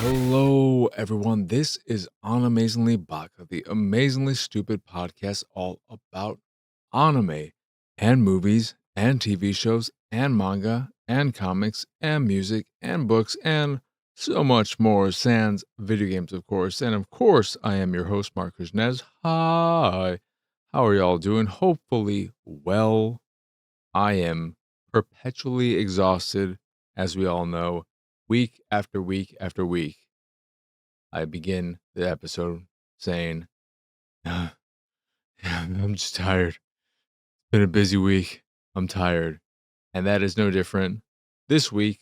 Hello, everyone. This is Animezingly Baka, the amazingly stupid podcast all about anime and movies and TV shows and manga and comics and music and books and so much more. Sans video games, of course. And of course, I am your host, Marcus Nez. Hi. How are y'all doing? Hopefully, well. I am perpetually exhausted, as we all know, week after week after week. I begin the episode saying, I'm just tired. It's been a busy week. I'm tired. And that is no different this week,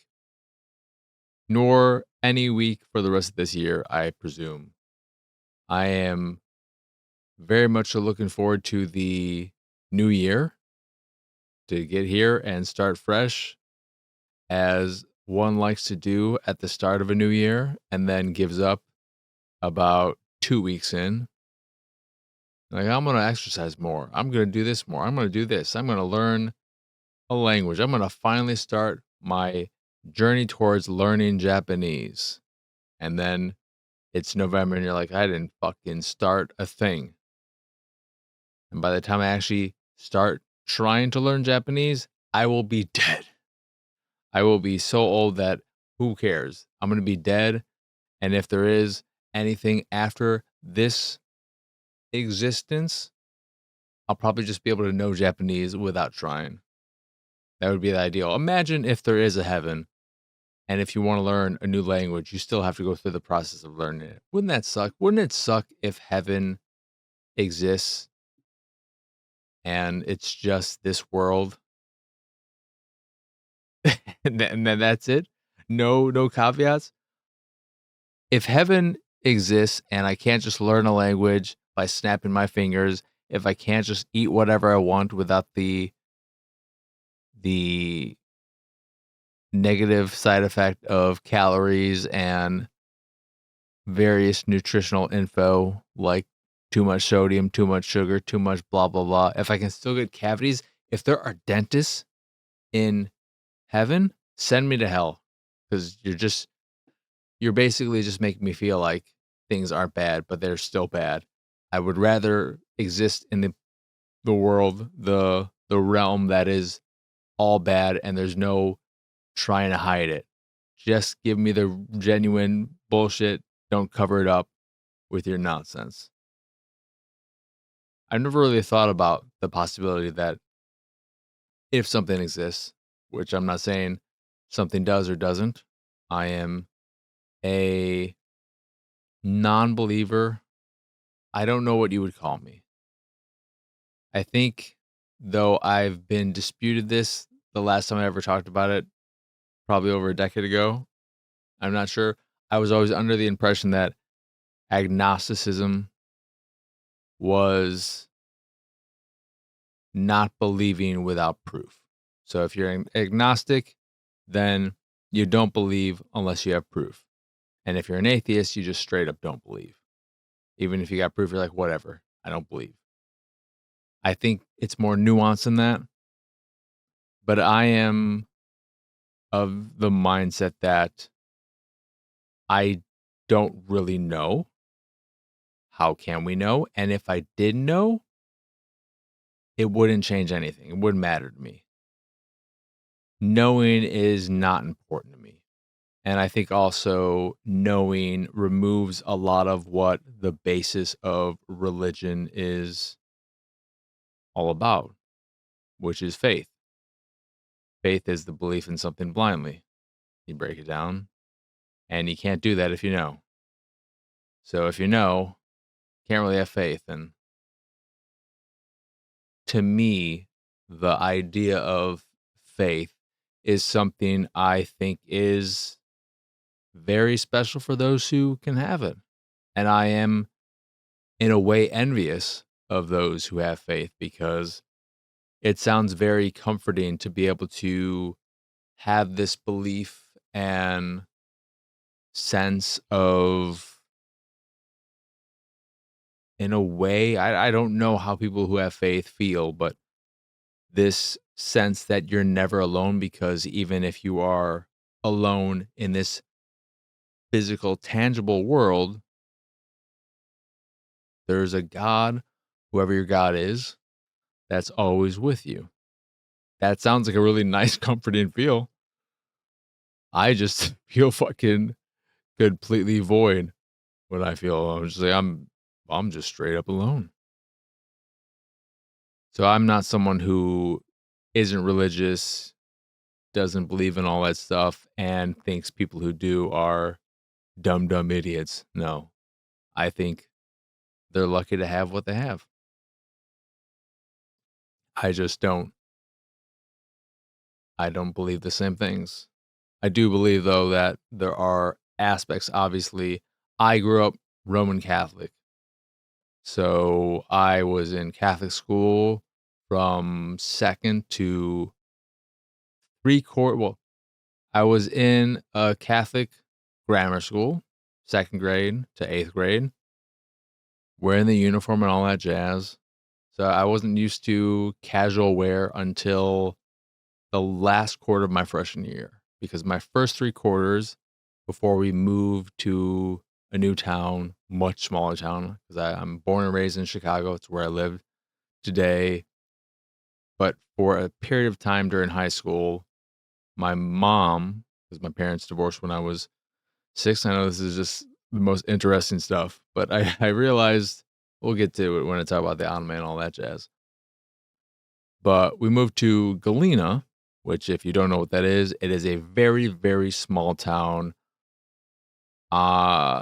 nor any week for the rest of this year, I presume. I am very much looking forward to the new year, to get here and start fresh, as one likes to do at the start of a new year and then gives up about 2 weeks in. Like, I'm going to exercise more. I'm going to do this more. I'm going to do this. I'm going to learn a language. I'm going to finally start my journey towards learning Japanese. And then it's November and you're like, I didn't fucking start a thing. And by the time I actually start trying to learn Japanese, I will be dead. I will be so old that who cares? I'm going to be dead. And if there is anything after this existence, I'll probably just be able to know Japanese without trying. That would be the ideal. Imagine if there is a heaven, and if you want to learn a new language, you still have to go through the process of learning it. Wouldn't that suck? Wouldn't it suck if heaven exists and it's just this world? and then that's it? No caveats? If heaven exists and I can't just learn a language by snapping my fingers, if I can't just eat whatever I want without the negative side effect of calories and various nutritional info like too much sodium, too much sugar, too much blah, blah, blah. If I can still get cavities, if there are dentists in heaven, send me to hell, because you're basically just making me feel like things aren't bad, but they're still bad. I would rather exist in the world, the realm that is all bad and there's no trying to hide it. Just give me the genuine bullshit. Don't cover it up with your nonsense. I never really thought about the possibility that if something exists, which I'm not saying something does or doesn't, I am a non-believer. I don't know what you would call me. I think, though, I've been disputed this the last time I ever talked about it, probably over a decade ago. I'm not sure. I was always under the impression that agnosticism was not believing without proof. So if you're an agnostic, then you don't believe unless you have proof. And if you're an atheist, you just straight up don't believe. Even if you got proof, you're like, whatever, I don't believe. I think it's more nuanced than that. But I am of the mindset that I don't really know. How can we know? And if I did know, it wouldn't change anything. It wouldn't matter to me. Knowing is not important to me. And I think also knowing removes a lot of what the basis of religion is all about, which is faith. Faith is the belief in something blindly. You break it down, and you can't do that if you know. So if you know, can't really have faith. And to me, the idea of faith is something I think is very special for those who can have it. And I am, in a way, envious of those who have faith, because it sounds very comforting to be able to have this belief and sense of, in a way, I don't know how people who have faith feel, but this sense that you're never alone, because even if you are alone in this physical, tangible world, there's a God, whoever your God is, that's always with you. That sounds like a really nice, comforting feel. I just feel fucking completely void when I feel alone. Just like I'm just straight up alone. So I'm not someone who isn't religious, doesn't believe in all that stuff, and thinks people who do are dumb, dumb idiots. No, I think they're lucky to have what they have. I just don't. I don't believe the same things. I do believe, though, that there are aspects, obviously. I grew up Roman Catholic. So I was in Catholic school from second to well, I was in a Catholic grammar school, second grade to eighth grade, wearing the uniform and all that jazz. So I wasn't used to casual wear until the last quarter of my freshman year, because my first 3 quarters before we moved to a new town, much smaller town, because I'm born and raised in Chicago. It's where I live today. But for a period of time during high school, my mom, because my parents divorced when I was 6. I know this is just the most interesting stuff, but I realized we'll get to it when I talk about the anime and all that jazz. But we moved to Galena, which, if you don't know what that is, it is a very, very small town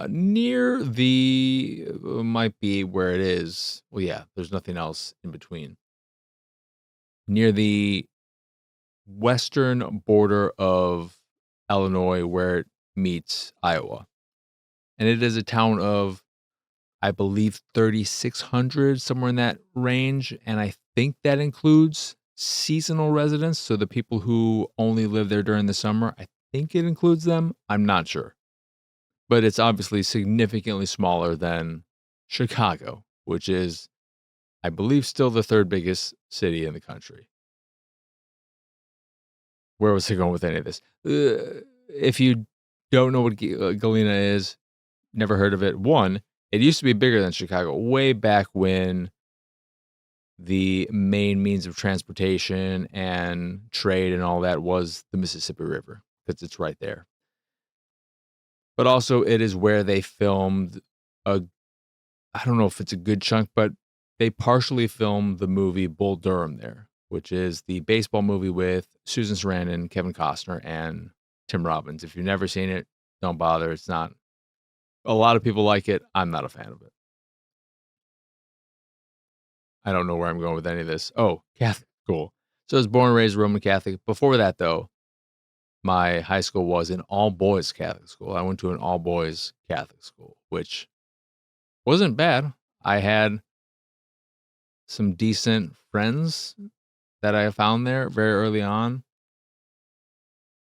near the might be where it is. Well, yeah, there's nothing else in between. Near the western border of Illinois where it meets Iowa. And it is a town of, I believe, 3,600, somewhere in that range. And I think that includes seasonal residents. So the people who only live there during the summer, I think it includes them. I'm not sure. But it's obviously significantly smaller than Chicago, which is, I believe, still the 3rd biggest city in the country. Where was I going with any of this? If you don't know what Galena is, never heard of it. One, it used to be bigger than Chicago way back when the main means of transportation and trade and all that was the Mississippi River, because it's right there. But also, it is where they filmed a, I don't know if it's a good chunk, but they partially filmed the movie Bull Durham there, which is the baseball movie with Susan Sarandon, Kevin Costner, and Tim Robbins. If you've never seen it, don't bother. It's not, a lot of people like it. I'm not a fan of it. I don't know where I'm going with any of this. Oh, Catholic school. So I was born and raised Roman Catholic. Before that, though, my high school was an all boys Catholic school. I went to an all boys Catholic school, which wasn't bad. I had some decent friends that I found there very early on.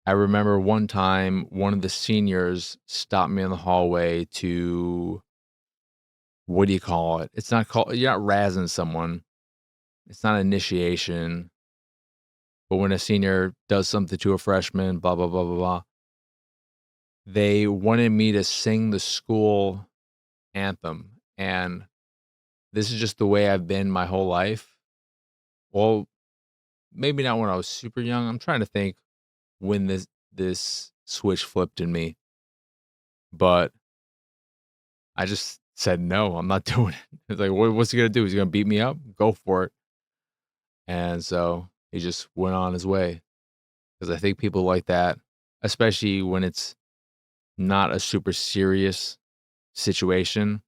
I remember one time one of the seniors stopped me in the hallway to, what do you call it? It's not called, you're not razzing someone. It's not initiation. But when a senior does something to a freshman, blah, blah, blah, blah, blah, they wanted me to sing the school anthem. And this is just the way I've been my whole life. Well, maybe not when I was super young. I'm trying to think when this switch flipped in me. But I just said, no, I'm not doing it. It's like, what's he going to do? He's going to beat me up? Go for it. And so he just went on his way. Because I think people like that, especially when it's not a super serious situation,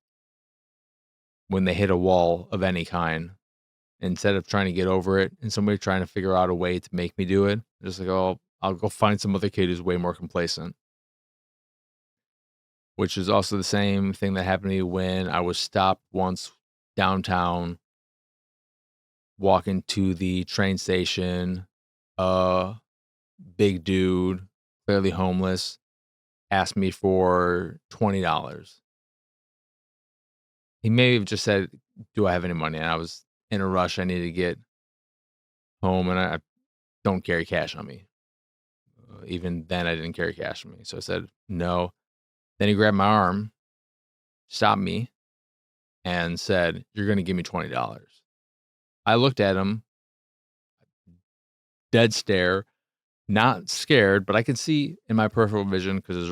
when they hit a wall of any kind, instead of trying to get over it and somebody trying to figure out a way to make me do it, just like, oh, I'll go find some other kid who's way more complacent. Which is also the same thing that happened to me when I was stopped once downtown walking to the train station. A big dude, clearly homeless, asked me for $20. He may have just said, "Do I have any money?" And I was in a rush. I needed to get home, and I don't carry cash on me. Even then, I didn't carry cash on me. So I said, "No." Then he grabbed my arm, stopped me, and said, "You're going to give me $20." I looked at him, dead stare, not scared, but I can see in my peripheral vision because it's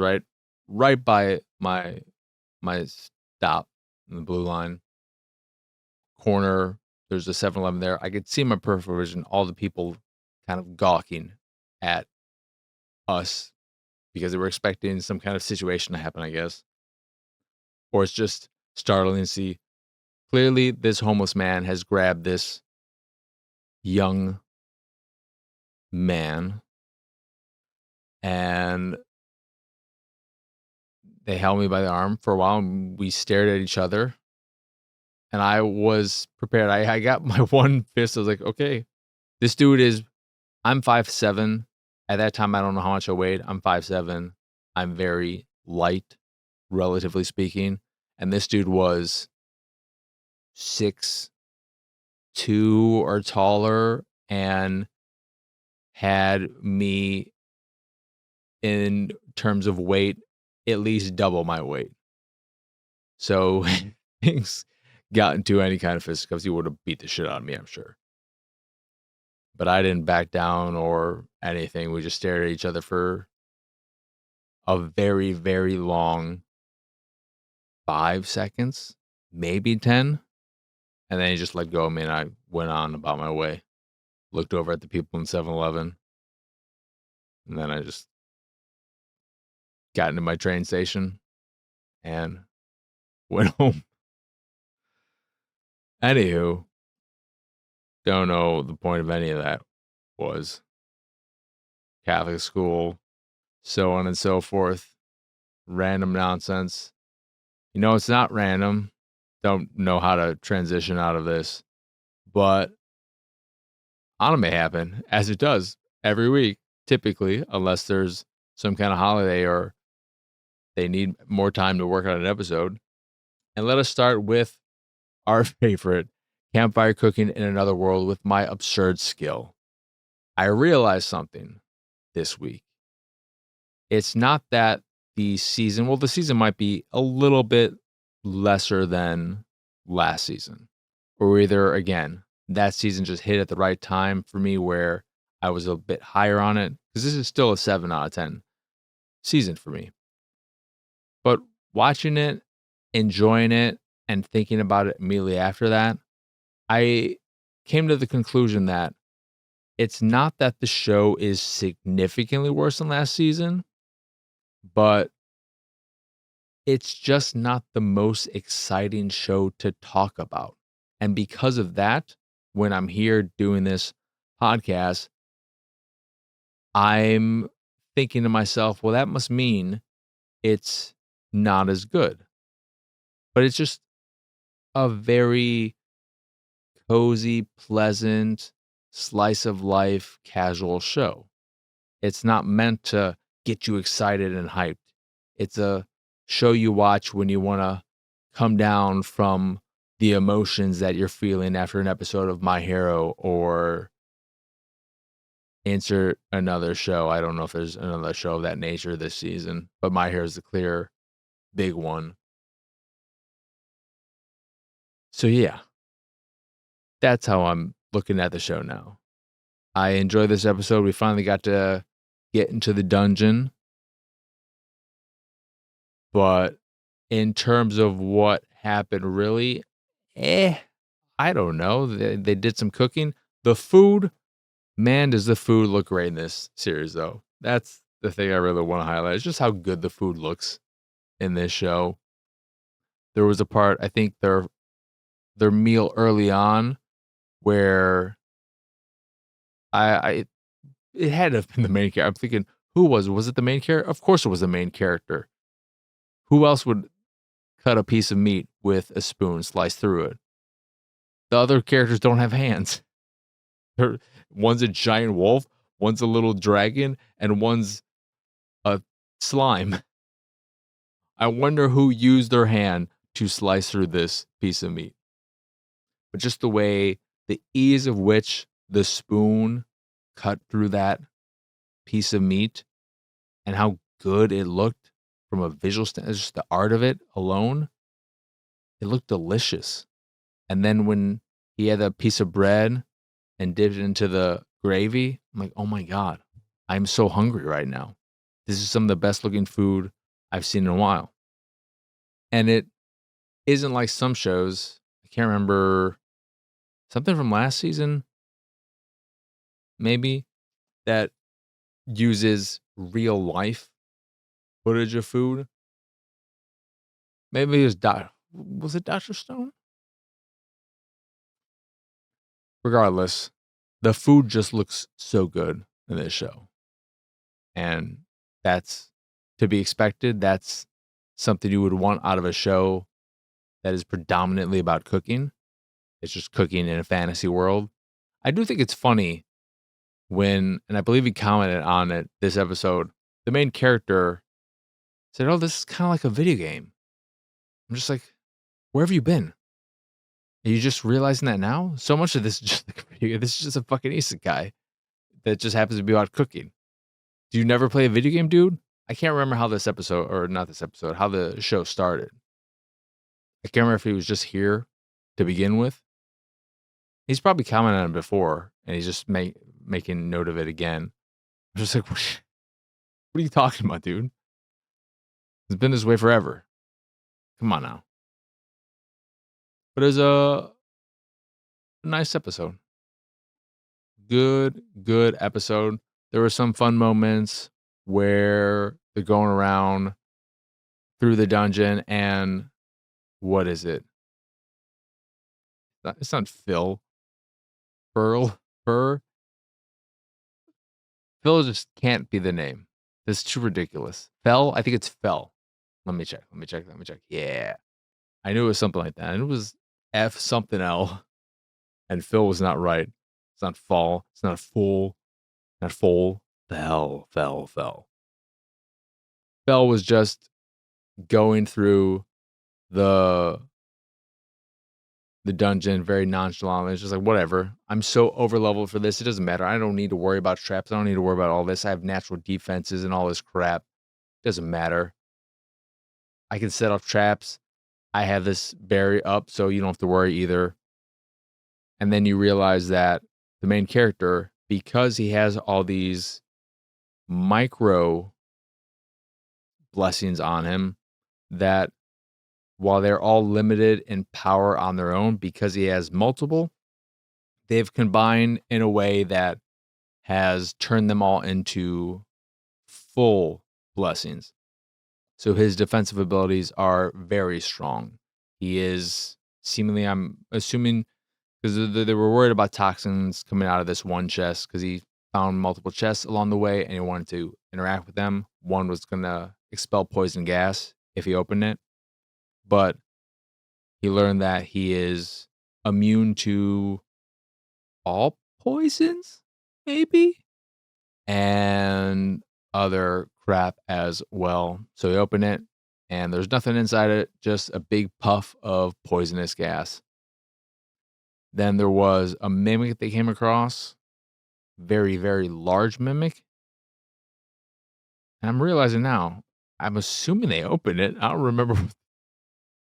right by my stop in the blue line corner. There's a 7-Eleven there. I could see in my peripheral vision all the people kind of gawking at us because they were expecting some kind of situation to happen, I guess. Or it's just startling to see clearly this homeless man has grabbed this young man and they held me by the arm for a while and we stared at each other. And I was prepared. I got my one fist. I was like, okay, this dude is, I'm 5'7". At that time, I don't know how much I weighed. I'm 5'7". I'm very light, relatively speaking. And this dude was 6'2" or taller and had me in terms of weight, at least double my weight. So things got into any kind of fisticuffs, he would have beat the shit out of me, I'm sure. But I didn't back down or anything. We just stared at each other for a very, very long 5 seconds, maybe 10. And then he just let go of me and I went on about my way. Looked over at the people in 7-Eleven. And then I just got into my train station and went home. Anywho, don't know the point of any of that was. Catholic school, so on and so forth. Random nonsense. You know, it's not random. Don't know how to transition out of this. But anime happen, as it does every week, typically, unless there's some kind of holiday or they need more time to work on an episode. And let us start with our favorite, Campfire Cooking in Another World with my absurd skill. I realized something this week. It's not that the season might be a little bit lesser than last season. Or either, again, that season just hit at the right time for me where I was a bit higher on it. Because this is still a 7 out of 10 season for me. But watching it, enjoying it, and thinking about it immediately after that, I came to the conclusion that it's not that the show is significantly worse than last season, but it's just not the most exciting show to talk about. And because of that, when I'm here doing this podcast, I'm thinking to myself, well, that must mean it's not as good. But it's just a very cozy, pleasant, slice of life, casual show. It's not meant to get you excited and hyped. It's a show you watch when you want to come down from the emotions that you're feeling after an episode of My Hero or insert another show. I don't know if there's another show of that nature this season, but My Hero is the clear big one. So yeah, that's how I'm looking at the show now. I enjoy this episode. We finally got to get into the dungeon. But in terms of what happened, really, I don't know. They did some cooking. The food, man, does the food look great in this series, though. That's the thing I really want to highlight. It's just how good the food looks in this show. There was a part, I think their meal early on where I it had to have been the main character. I'm thinking, who was it? Was it the main character? Of course it was the main character. Who else would cut a piece of meat with a spoon, slice through it? The other characters don't have hands. One's a giant wolf, one's a little dragon, and one's a slime. I wonder who used their hand to slice through this piece of meat. But just the ease of which the spoon cut through that piece of meat and how good it looked, from a visual standpoint, just the art of it alone, it looked delicious. And then when he had a piece of bread and dipped it into the gravy, I'm like, oh my God, I'm so hungry right now. This is some of the best looking food I've seen in a while. And it isn't like some shows. I can't remember something from last season, maybe, that uses real life footage of food. Maybe it was was it Dr. Stone? Regardless, the food just looks so good in this show. And that's to be expected. That's something you would want out of a show that is predominantly about cooking. It's just cooking in a fantasy world. I do think it's funny when, and I believe he commented on it this episode, the main character said, "Oh, this is kind of like a video game." I'm just like, where have you been? Are you just realizing that now? So much of this is just like a video game. This is just a fucking isekai that just happens to be about cooking. Do you never play a video game, dude? I can't remember how this episode, or not this episode, how the show started. I can't remember if he was just here to begin with. He's probably commented on it before, and he's just making note of it again. I'm just like, what are you talking about, dude? It's been this way forever. Come on now. But it was a nice episode. Good episode. There were some fun moments where they're going around through the dungeon and what is it? It's not Phil. Fur. Phil just can't be the name. That's too ridiculous. Fell? I think it's Fell. Let me check. Yeah. I knew it was something like that. And it was F something L. And Phil was not right. It's not fall. It's not full. Not full. Fell. Fell was just going through the dungeon very nonchalantly. It's just like, whatever. I'm so over leveled for this. It doesn't matter. I don't need to worry about traps. I don't need to worry about all this. I have natural defenses and all this crap. It doesn't matter. I can set off traps. I have this barrier up, so you don't have to worry either. And then you realize that the main character, because he has all these micro blessings on him, that while they're all limited in power on their own, because he has multiple, they've combined in a way that has turned them all into full blessings. So his defensive abilities are very strong. He is seemingly, I'm assuming, because they were worried about toxins coming out of this one chest, because he found multiple chests along the way and he wanted to interact with them. One was going to expel poison gas if he opened it. But he learned that he is immune to all poisons, maybe, and other crap as well. So he opened it, and there's nothing inside it, just a big puff of poisonous gas. Then there was a mimic they came across, very, very large mimic. And I'm realizing now, I'm assuming they opened it. I don't remember what the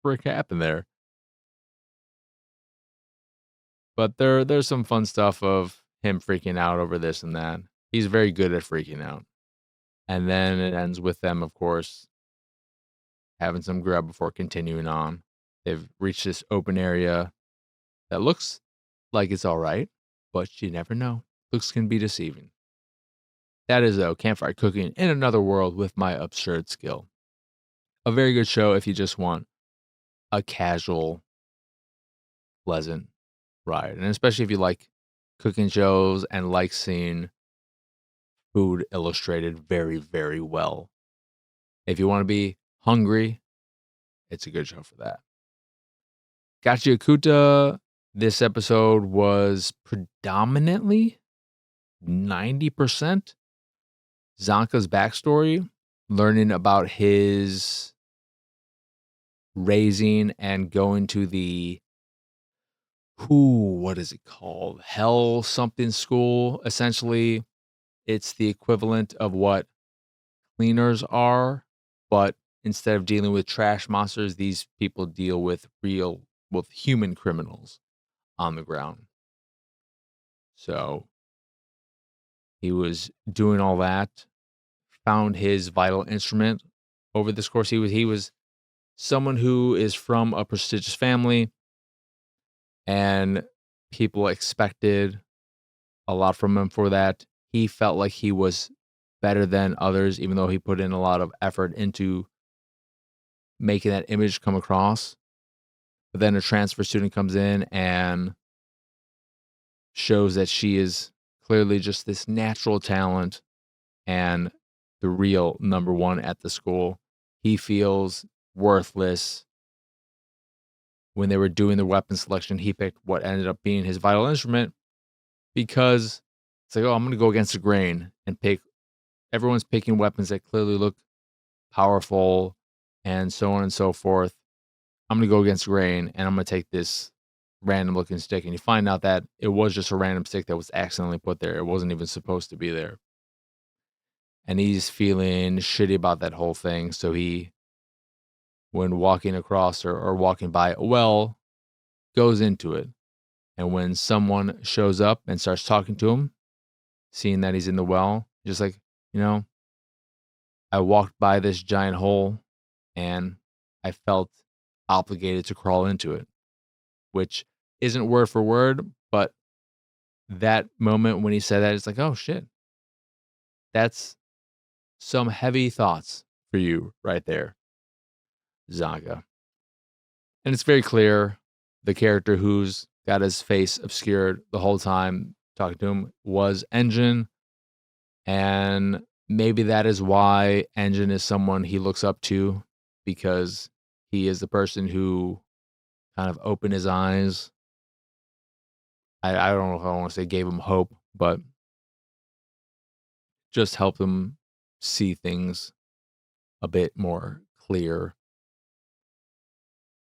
frick happened there. But there's some fun stuff of him freaking out over this and that. He's very good at freaking out. And then it ends with them, of course, having some grub before continuing on. They've reached this open area that looks like it's all right, but you never know. Looks can be deceiving. That is, though, Campfire Cooking in Another World with my absurd skill. A very good show if you just want a casual, pleasant ride. And especially if you like cooking shows and like seeing food illustrated very, very well. If you want to be hungry, it's a good show for that. Gachiakuta, this episode was predominantly 90% Zanka's backstory, learning about his raising and going to the what is it called? Hell something school. Essentially, it's the equivalent of what cleaners are, but instead of dealing with trash monsters, these people deal with human criminals on the ground. So he was doing all that, found his vital instrument over this course. He was someone who is from a prestigious family, and people expected a lot from him for that. He felt like he was better than others, even though he put in a lot of effort into making that image come across. But then a transfer student comes in and shows that she is clearly just this natural talent and the real number one at the school. He feels worthless. When they were doing the weapon selection, he picked what ended up being his vital instrument because it's like, oh, I'm going to go against the grain and pick. Everyone's picking weapons that clearly look powerful and so on and so forth. I'm going to go against the grain and I'm going to take this random looking stick. And you find out that it was just a random stick that was accidentally put there. It wasn't even supposed to be there. And he's feeling shitty about that whole thing. So he, when walking across or walking by a well, goes into it. And when someone shows up and starts talking to him, seeing that he's in the well, just like, I walked by this giant hole and I felt obligated to crawl into it, which isn't word for word, but that moment when he said that, it's like, oh shit, that's some heavy thoughts for you right there, Zaga. And it's very clear the character who's got his face obscured the whole time talking to him was Engine. And maybe that is why Engine is someone he looks up to, because he is the person who kind of opened his eyes. I don't know if I want to say gave him hope, but just helped him see things a bit more clear.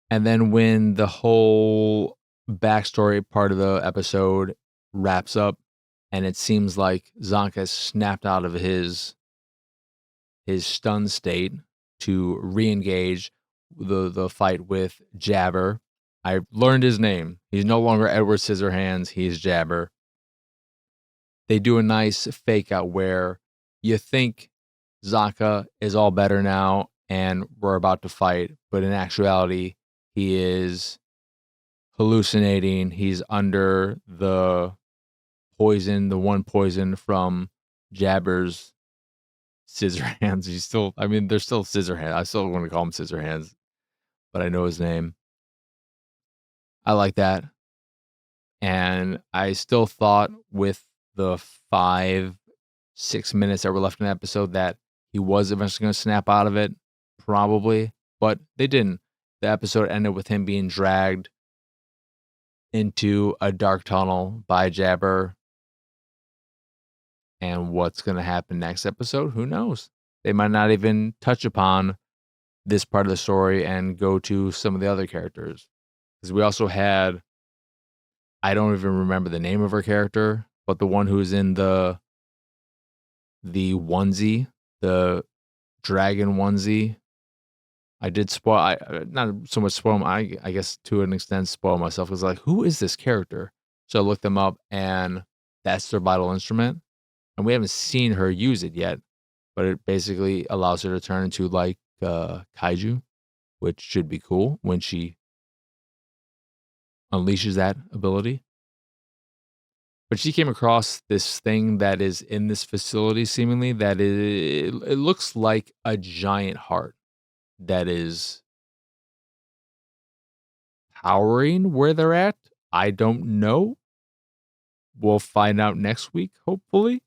And then when the whole backstory part of the episode wraps up, and it seems like Zonk has snapped out of his stunned state to re-engage the fight with Jabber. I learned his name. He's no longer Edward Scissorhands. He's Jabber. They do a nice fake out where you think Zaka is all better now and we're about to fight, but in actuality, he is hallucinating. He's under the poison, the one poison from Jabber's Scissorhands. He's still, they're still Scissorhands. I still want to call him Scissorhands, but I know his name. I like that. And I still thought with the 5-6 minutes that were left in the episode that he was eventually going to snap out of it, probably, but they didn't. The episode ended with him being dragged into a dark tunnel by Jabber. And what's going to happen next episode? Who knows? They might not even touch upon this part of the story and go to some of the other characters. Because we also had, I don't even remember the name of her character, but the one who's in the onesie, the dragon onesie. I did spoil, not so much spoil, I guess to an extent spoil myself. It was like, who is this character? So I looked them up and that's their vital instrument. And we haven't seen her use it yet, but it basically allows her to turn into like kaiju, which should be cool when she unleashes that ability. But she came across this thing that is in this facility, seemingly, that it looks like a giant heart that is powering where they're at. I don't know. We'll find out next week, hopefully.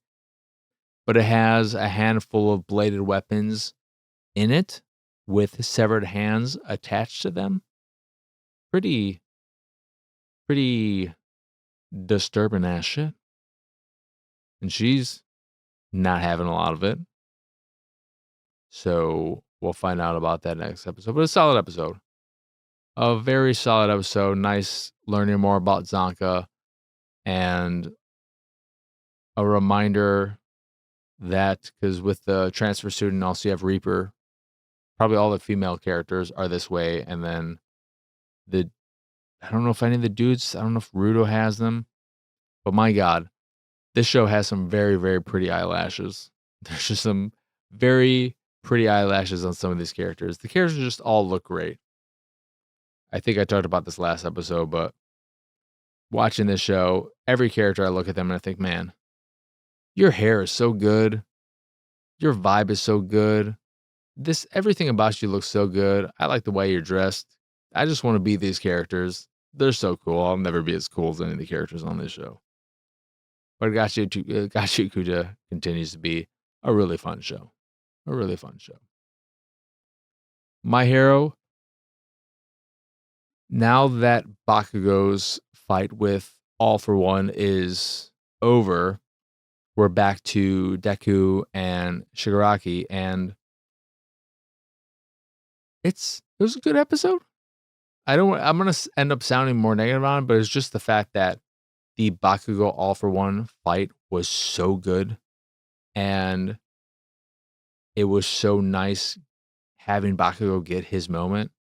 But it has a handful of bladed weapons in it with severed hands attached to them. Pretty disturbing ass shit. And she's not having a lot of it. So we'll find out about that next episode. But a solid episode. A very solid episode. Nice learning more about Zonka. And a reminder that, because with the transfer student, also you have Reaper probably all the female characters are this way, and then the I don't know if any of the dudes, I don't know if Rudo has them, but my god, this show has some very, very pretty eyelashes. There's just some very pretty eyelashes on some of these characters. The characters just all look great. I think I talked about this last episode, but watching this show, every character I look at them and I think, man, your hair is so good. Your vibe is so good. This everything about you looks so good. I like the way you're dressed. I just want to be these characters. They're so cool. I'll never be as cool as any of the characters on this show. But Gachiakuta continues to be a really fun show. A really fun show. My Hero, now that Bakugo's fight with All for One is over, we're back to Deku and Shigaraki, and it was a good episode. I'm gonna end up sounding more negative on it, but it's just the fact that the Bakugo All for One fight was so good, and it was so nice having Bakugo get his moment.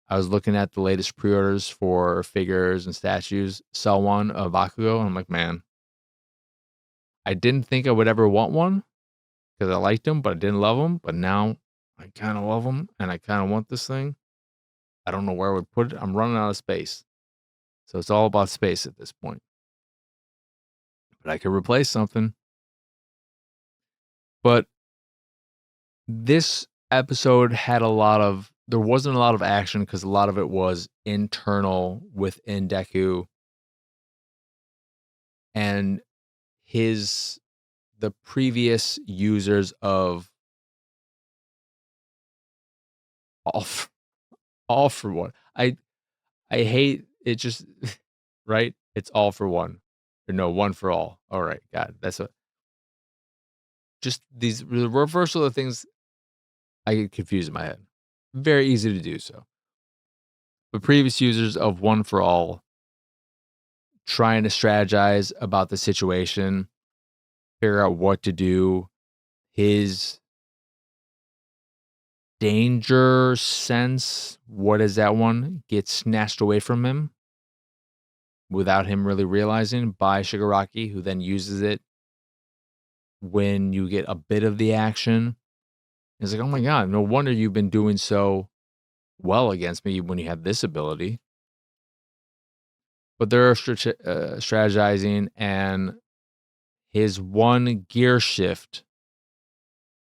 I was looking at the latest pre-orders for figures and statues, saw one of Bakugo, and I'm like, man, I didn't think I would ever want one because I liked him, but I didn't love him. But now I kind of love him, and I kind of want this thing. I don't know where I would put it. I'm running out of space. So it's all about space at this point. But I could replace something. But this episode had there wasn't a lot of action because a lot of it was internal within Deku and the previous users of all all for one. I hate it just right? It's all for one. Or no, one for all. All right, God, that's what just the reversal of things I get confused in my head. Very easy to do so. But previous users of one for all trying to strategize about the situation, figure out what to do, his danger sense, what is that one? Gets snatched away from him without him really realizing by Shigaraki, who then uses it when you get a bit of the action. It's like, oh my God, no wonder you've been doing so well against me when you have this ability. But they're strategizing, and his one gear shift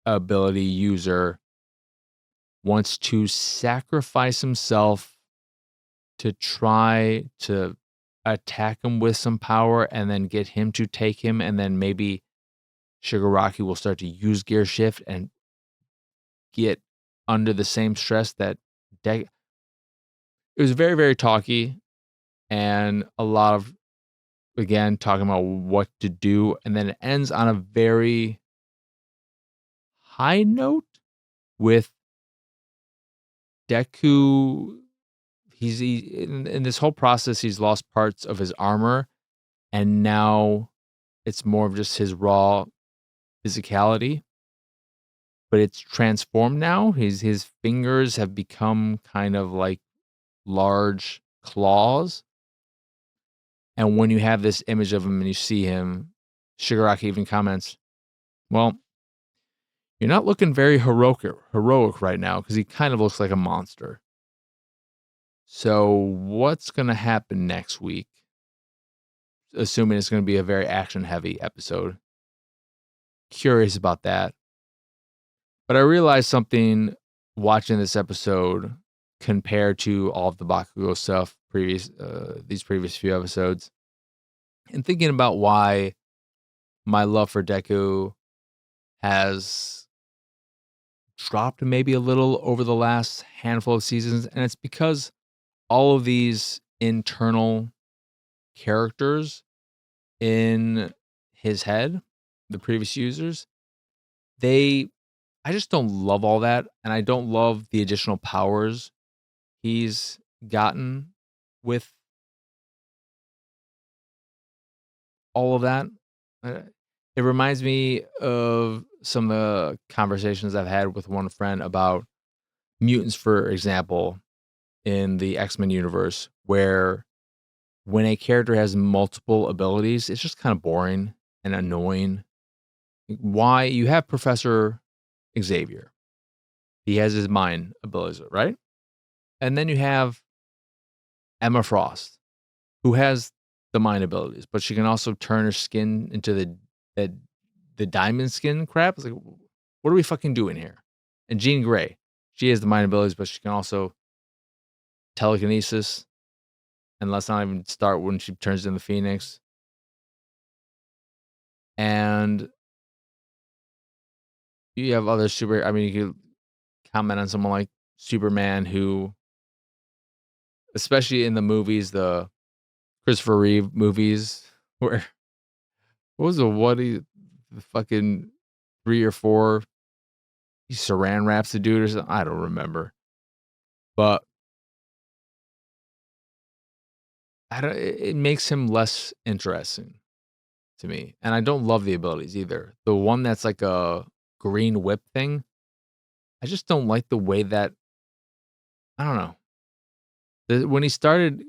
ability user wants to sacrifice himself to try to attack him with some power and then get him to take him, and then maybe Shigaraki will start to use gear shift and get under the same stress that it was very, very talky and a lot of, again, talking about what to do. And then it ends on a very high note with Deku. In this whole process, he's lost parts of his armor, and now it's more of just his raw physicality. But it's transformed now. His fingers have become kind of like large claws. And when you have this image of him and you see him, Shigaraki even comments, well, you're not looking very heroic right now because he kind of looks like a monster. So what's going to happen next week? Assuming it's going to be a very action-heavy episode. Curious about that. But I realized something watching this episode compared to all of the Bakugo stuff these previous few episodes, and thinking about why my love for Deku has dropped maybe a little over the last handful of seasons, and it's because all of these internal characters in his head, the previous users, I just don't love all that, and I don't love the additional powers he's gotten with all of that. Uh, It reminds me of some of the conversations I've had with one friend about mutants, for example, in the X-Men universe, where when a character has multiple abilities, it's just kind of boring and annoying. Why you have Professor Xavier. He has his mind abilities, right? And then you have Emma Frost, who has the mind abilities, but she can also turn her skin into the, the diamond skin crap. It's like, what are we fucking doing here? And Jean Grey, she has the mind abilities, but she can also telekinesis. And let's not even start when she turns into Phoenix. And you have other super. I mean, you could comment on someone like Superman, who, especially in the movies, the Christopher Reeve movies, where what was the fucking 3 or 4 he saran wraps the dude or something? I don't remember. But I don't it makes him less interesting to me, and I don't love the abilities either. The one that's like a green whip thing, I just don't like the way that I don't know. When he started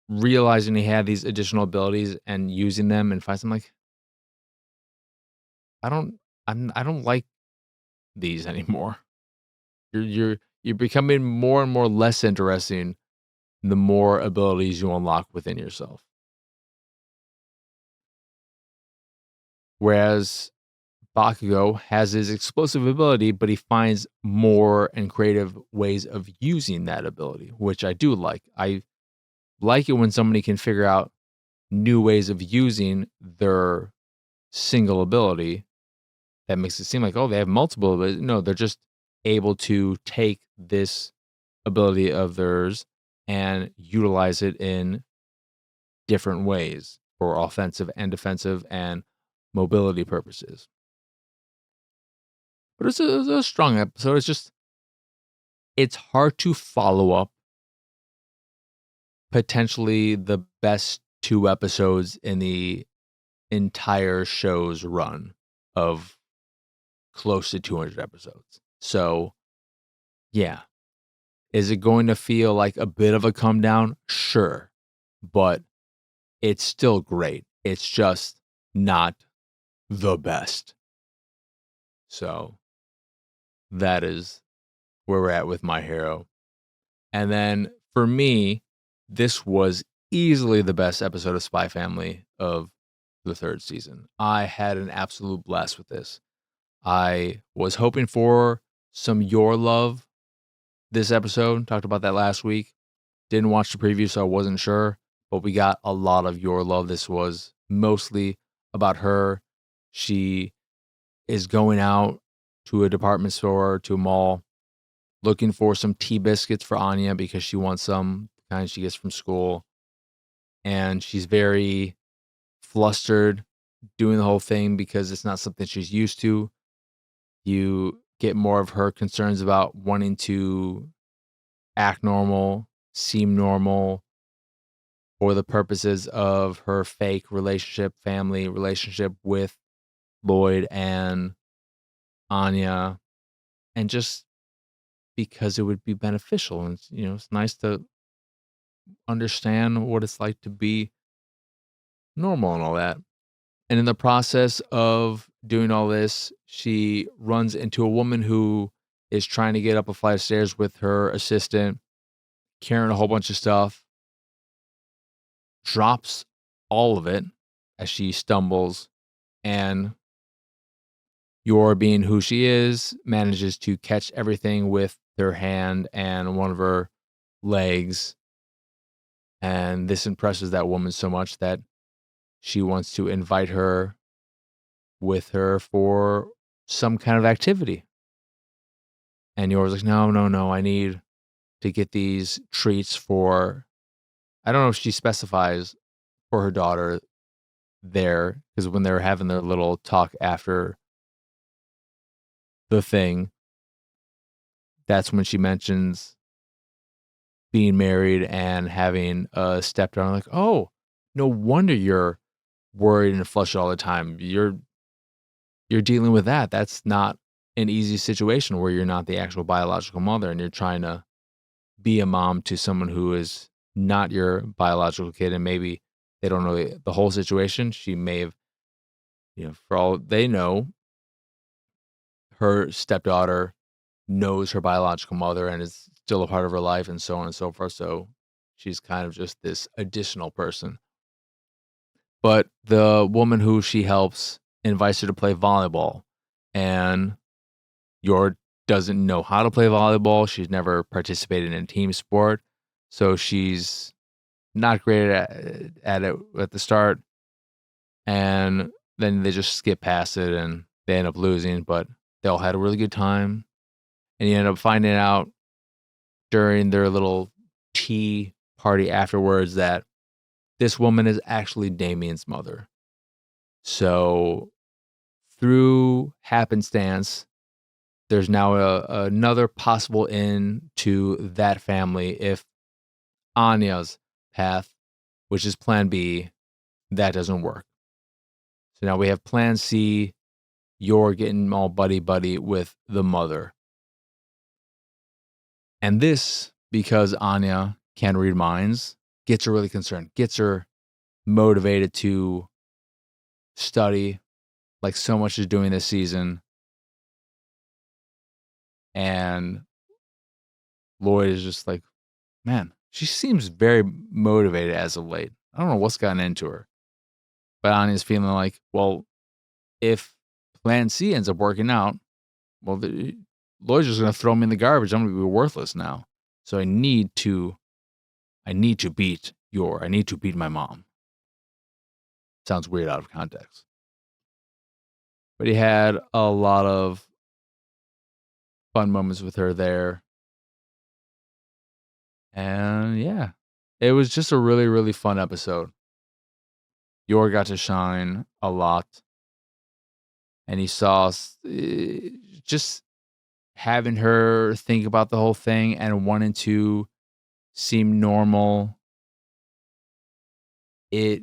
realizing he had these additional abilities and using them and finds I'm like, I don't I don't like these anymore. You're becoming more and more less interesting the more abilities you unlock within yourself. Whereas Bakugo has his explosive ability, but he finds more and creative ways of using that ability, which I do like. I like it when somebody can figure out new ways of using their single ability that makes it seem like, oh, they have multiple, but no, they're just able to take this ability of theirs and utilize it in different ways for offensive and defensive and mobility purposes. But it was a strong episode. It's hard to follow up potentially the best 2 episodes in the entire show's run of close to 200 episodes. So, yeah. Is it going to feel like a bit of a come down? Sure. But it's still great. It's just not the best. So, that is where we're at with My Hero. And then for me, this was easily the best episode of Spy Family of the 3rd season. I had an absolute blast with this. I was hoping for some Your Love this episode. Talked about that last week. Didn't watch the preview, so I wasn't sure. But we got a lot of Your Love. This was mostly about her. She is going out to a department store, to a mall, looking for some tea biscuits for Anya because she wants some kind she gets from school. And she's very flustered doing the whole thing because it's not something she's used to. You get more of her concerns about wanting to act normal, seem normal for the purposes of her fake relationship, family relationship with Lloyd and Anya. And just because it would be beneficial. And, it's nice to understand what it's like to be normal and all that. And in the process of doing all this, she runs into a woman who is trying to get up a flight of stairs with her assistant, carrying a whole bunch of stuff, drops all of it as she stumbles, and Yor, being who she is, manages to catch everything with her hand and one of her legs. And this impresses that woman so much that she wants to invite her with her for some kind of activity. And Yor's like, no, no, no, I need to get these treats for, I don't know if she specifies for her daughter there, because when they're having their little talk after the thing, that's when she mentions being married and having a stepdaughter. I'm like, oh, no wonder you're worried and flushed all the time. You're dealing with that. That's not an easy situation where you're not the actual biological mother and you're trying to be a mom to someone who is not your biological kid, and maybe they don't know the whole situation. She may have, for all they know, her stepdaughter knows her biological mother and is still a part of her life and so on and so forth. So she's kind of just this additional person. But the woman who she helps invites her to play volleyball, and Yor doesn't know how to play volleyball. She's never participated in a team sport. So she's not great at it at the start. And then they just skip past it and they end up losing, but they all had a really good time. And you end up finding out during their little tea party afterwards that this woman is actually Damien's mother. So through happenstance, there's now another possible in to that family if Anya's path, which is plan B, that doesn't work. So now we have plan C, you're getting all buddy-buddy with the mother. And this, because Anya can read minds, gets her really concerned, gets her motivated to study like so much is doing this season. And Lloyd is just like, man, she seems very motivated as of late. I don't know what's gotten into her. But Anya's feeling like, well, if plan C ends up working out, well, Lloyd's just going to throw me in the garbage. I'm going to be worthless now. So I need to beat I need to beat my mom. Sounds weird out of context. But he had a lot of fun moments with her there. And yeah, it was just a really, really fun episode. Yor got to shine a lot. And he saw just having her think about the whole thing and wanting to seem normal. It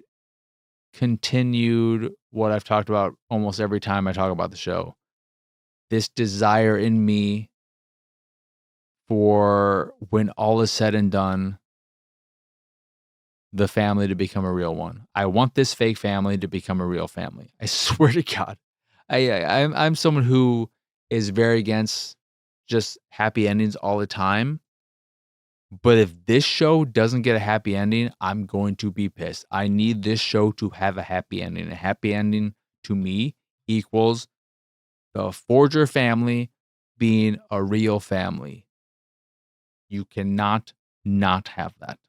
continued what I've talked about almost every time I talk about the show. This desire in me for when all is said and done, the family to become a real one. I want this fake family to become a real family. I swear to God. I'm someone who is very against just happy endings all the time. But if this show doesn't get a happy ending, I'm going to be pissed. I need this show to have a happy ending. A happy ending to me equals the Forger family being a real family. You cannot not have that.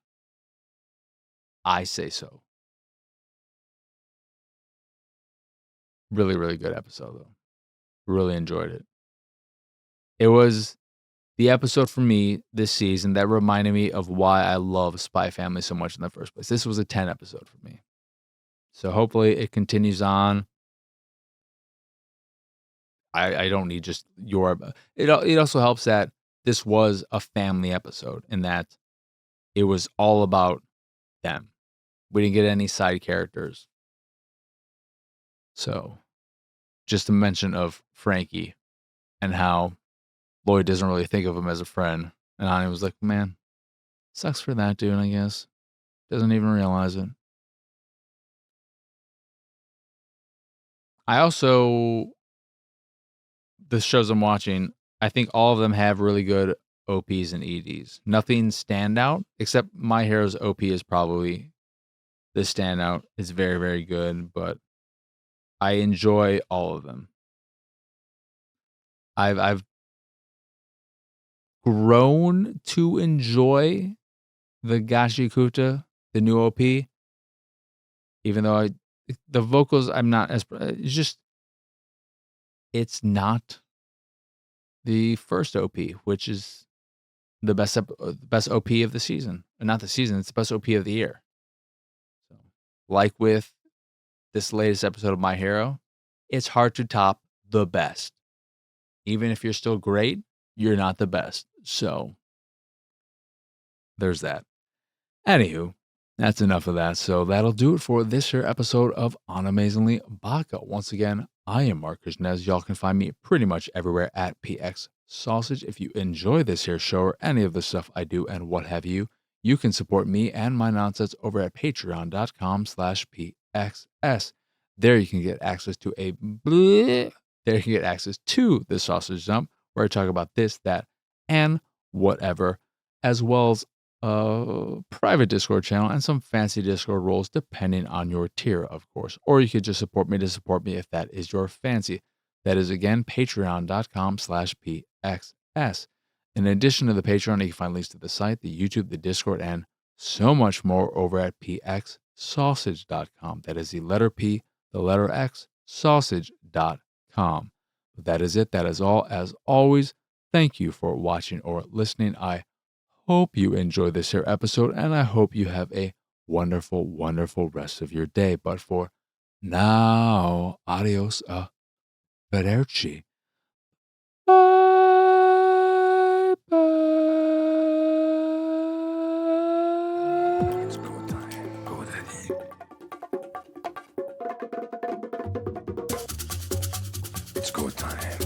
I say so. Really, really good episode, though. Really enjoyed it. It was the episode for me this season that reminded me of why I love Spy Family so much in the first place. This was a 10 episode for me. So hopefully it continues on. I don't need just your. It also helps that this was a family episode in that it was all about them. We didn't get any side characters. So just a mention of Frankie and how Lloyd doesn't really think of him as a friend. And Anya was like, man, sucks for that dude, I guess. Doesn't even realize it. I also, the shows I'm watching, I think all of them have really good OPs and EDs. Nothing standout, except My Hero's OP is probably the standout. It's very, very good, but I enjoy all of them. I've grown to enjoy the Gachiakuta, the new OP, even though the vocals I'm not as it's not the first OP, which is the best OP of the season. Not the season, it's the best OP of the year. So, like with this latest episode of My Hero, it's hard to top the best. Even if you're still great, you're not the best. So there's that. Anywho, that's enough of that. So that'll do it for this here episode of Animezingly Baka. Once again, I am Mark Krishnez. Y'all can find me pretty much everywhere at PX Sausage. If you enjoy this here show or any of the stuff I do and what have you, you can support me and my nonsense over at patreon.com/PXS. There you can get access to the sausage dump where I talk about this, that, and whatever, as well as a private Discord channel and some fancy Discord roles depending on your tier, of course. Or you could just support me to support me if that is your fancy. That is again patreon.com/PXS. In addition to the Patreon, you can find links to the site, the YouTube, the Discord, and so much more over at pxsausage.com. That is the letter P, the letter X, sausage.com. But that is it. That is all. As always, thank you for watching or listening. I hope you enjoy this here episode, and I hope you have a wonderful, wonderful rest of your day. But for now, adios, arrivederci. Bye, bye. It's go time. Go daddy. It's go time.